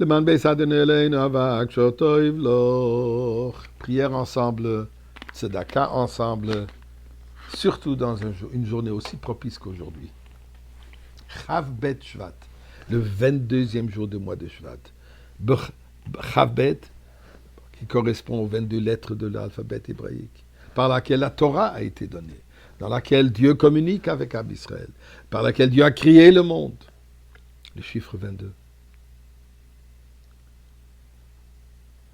Leman Beisadon Eleinu Avak Shotoiv Loch. Prière ensemble, tzedaka ensemble, surtout dans une journée aussi propice qu'aujourd'hui. Chav Bet Shvat, le 22e jour du mois de Shvat. Chav Bet, qui correspond aux 22 lettres de l'alphabet hébraïque, par laquelle la Torah a été donnée, dans laquelle Dieu communique avec Ab Israël, par laquelle Dieu a créé le monde. Le chiffre 22.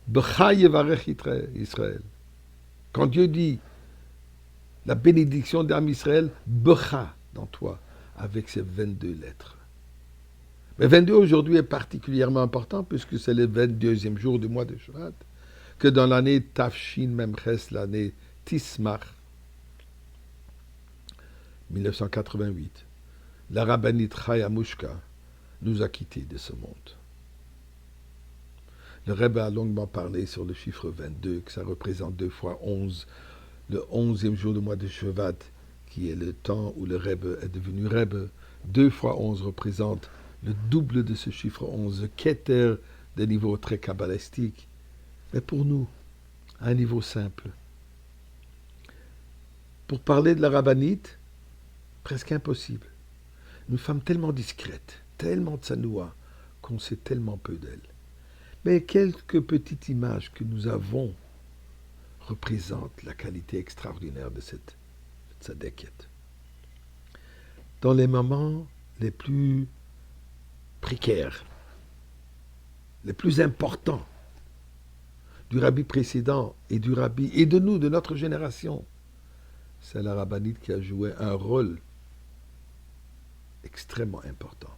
B'cha yevarech Israël. Quand Dieu dit la bénédiction d'Am Israël, b'cha dans toi, avec ces 22 lettres. Mais 22 aujourd'hui est particulièrement important puisque c'est le 22e jour du mois de Shvat, que dans l'année Tafshin Memches, l'année Tismach, 1988, la rabbinite Chaya Mushka nous a quittés de ce monde. Le Rebbe a longuement parlé sur le chiffre 22, que ça représente 2 fois 11, le 11e jour du mois de Shvat, qui est le temps où le Rebbe est devenu Rebbe. 2 fois 11 représente le double de ce chiffre 11, le keter de niveau très kabbalistique. Mais pour nous, à un niveau simple, pour parler de la rabbinite, presque impossible. Une femme tellement discrète, tellement tsanoua, qu'on sait tellement peu d'elle. Mais quelques petites images que nous avons représentent la qualité extraordinaire de cette tzadékette. Dans les moments les plus précaires, les plus importants du rabbi précédent et du rabbi et de nous, de notre génération, c'est la rabbinite qui a joué un rôle extrêmement important.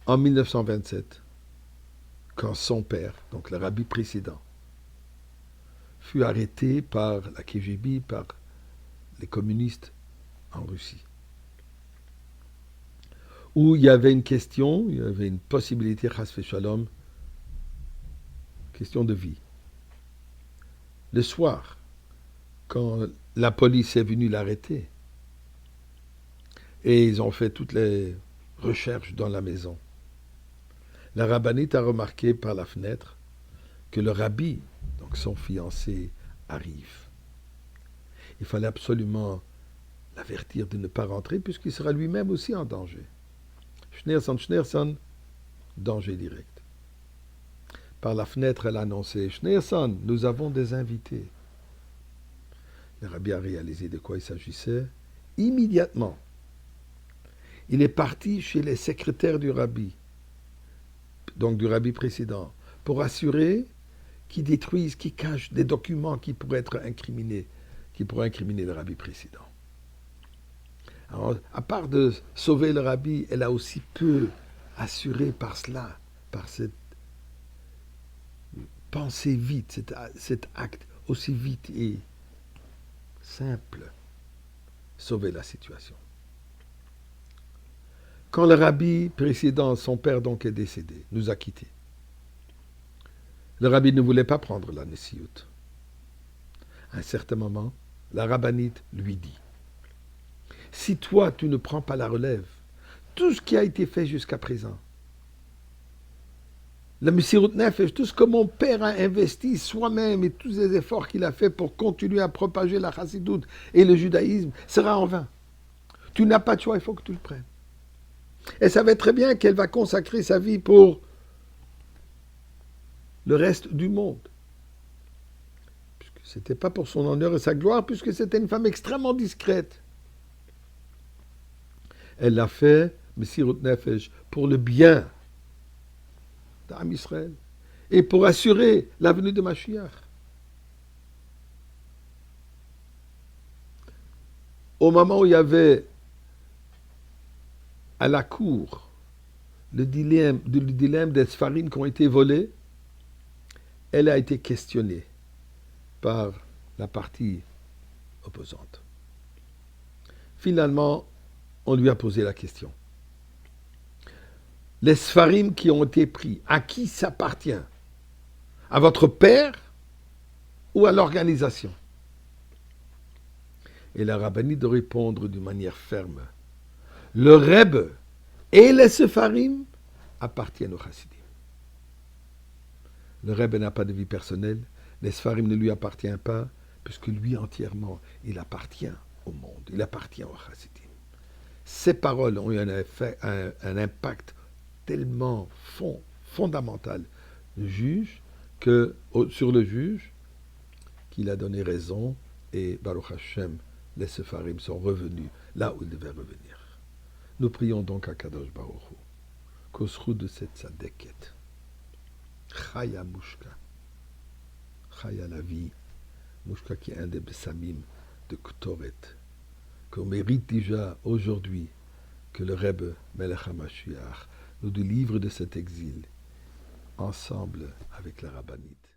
En 1927, quand son père, donc le rabbi précédent, fut arrêté par la KGB, par les communistes en Russie, où il y avait une question, il y avait une possibilité, chas v'shalom, question de vie. Le soir, quand la police est venue l'arrêter, et ils ont fait toutes les recherches dans la maison, la rabbinite a remarqué par la fenêtre que le rabbi, donc son fiancé, arrive. Il fallait absolument l'avertir de ne pas rentrer puisqu'il sera lui-même aussi en danger. Schneerson, danger direct. Par la fenêtre, elle a annoncé, Schneerson, nous avons des invités. Le rabbi a réalisé de quoi il s'agissait. Immédiatement, il est parti chez les secrétaires du rabbi, donc du rabbi précédent, pour assurer qu'ils détruisent, qu'ils cachent des documents qui pourraient être incriminés, qui pourraient incriminer le rabbi précédent. Alors, à part de sauver le rabbi, elle a aussi peu assuré par cela, par cette pensée vite, cet acte aussi vite et simple, sauver la situation. Quand le rabbi précédent, son père donc est décédé, nous a quittés, le rabbi ne voulait pas prendre la Nessiout. À un certain moment, la rabbinite lui dit, si toi tu ne prends pas la relève, tout ce qui a été fait jusqu'à présent, le Messirut Nefesh, tout ce que mon père a investi soi-même et tous les efforts qu'il a fait pour continuer à propager la chassidoute et le judaïsme, sera en vain. Tu n'as pas de choix, il faut que tu le prennes. Elle savait très bien qu'elle va consacrer sa vie pour le reste du monde. Puisque ce n'était pas pour son honneur et sa gloire, puisque c'était une femme extrêmement discrète. Elle l'a fait, Messirut Nefesh, pour le bien d'Am Israël et pour assurer la venue de Mashiach. Au moment où il y avait à la cour le dilemme des Sfarim qui ont été volés, elle a été questionnée par la partie opposante. Finalement, on lui a posé la question. Les Sfarim qui ont été pris, à qui s'appartient? À votre père ou à l'organisation? Et la rabbinite de répondre d'une manière ferme. Le Rebbe et les Sepharim appartiennent aux Chassidim. Le Rebbe n'a pas de vie personnelle, les Sepharim ne lui appartiennent pas, puisque lui entièrement, il appartient au monde, il appartient aux Chassidim. Ces paroles ont eu un impact tellement fondamental sur le juge qu'il a donné raison et Baruch Hashem, les Sepharim sont revenus là où ils devaient revenir. Nous prions donc à Kadosh Baruch Hu, qu'au srout de cette tzadeket, Chaya Mushka, Chaya la vie, Mushka qui est un des bessamim de Ktoret, qu'on mérite déjà aujourd'hui que le Rebbe Melech HaMashiach nous délivre de cet exil, ensemble avec la rabbinite.